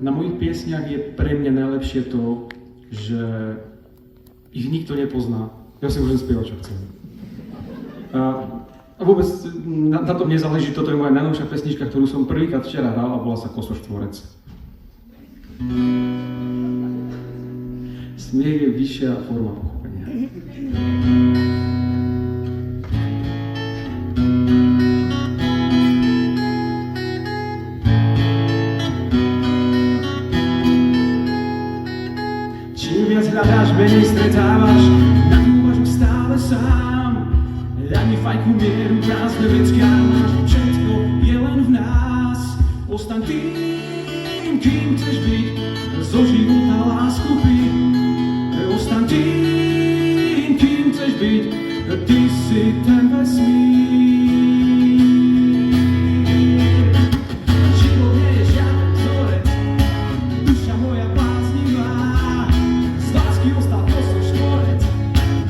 Na mojich piesniach je pre mňa najlepšie to, že ich nikto nepozná. Ja si môžem spievať, čo chcem. A vôbec na tom nezáleží, toto je moja najnovšia pesnička, ktorú som prvýkrát včera hral a volá sa Kosoštvorec. Smiech je vyššia forma pochopenia. Čím viac hľadáš, menej stretávaš, na úvažok stále sám. Daj mi fajku, mieru, prázdne vecká, máš všetko je len v nás. Ostaň tým, kým chceš byť, zo života lásku piť. Ostaň tým, kým chceš byť, ty si ten vesmír. Život nie je žiaden vzorec, duša moja bláznivá. Z lásky ostal kosoštvorec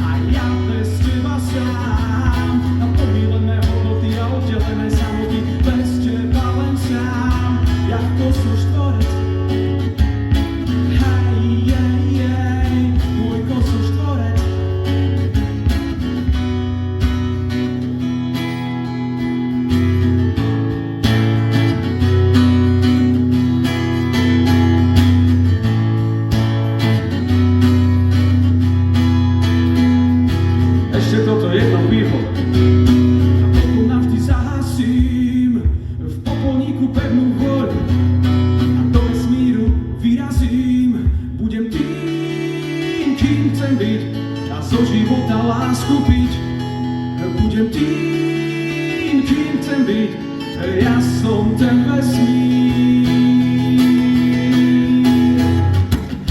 a ja bez teba sám. Na pomílené hodnoty a oddelené samoty, bez teba len sám. Jak kosoštvorec. Ešte toto jedno pivo a potom navždy zahasím v popolníku pevnú voľu a do vesmíru vyrazím. Budem tým, kým chcem byť a zo života lásku piť. Budem tým, kým chcem byť, ja som ten vesmír.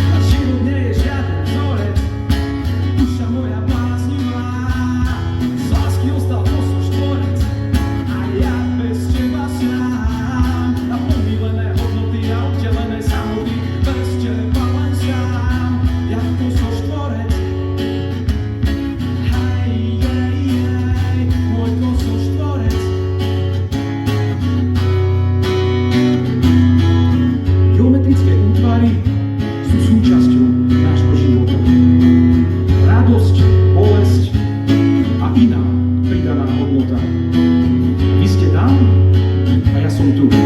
A život nie je žiaden vzorec, duša moja bláznivá. Z lásky ostal kosoštvorec a ja bez teba sám. Na pomílené hodnoty a oddelené samoty, bez teba len sám. Jak kosoštvorec. Môj kosoštvorec. Geometrické útvary sú súčasťou nášho života. Radosť, bolesť a iná pridaná hodnota. Vy ste tam a ja som tu.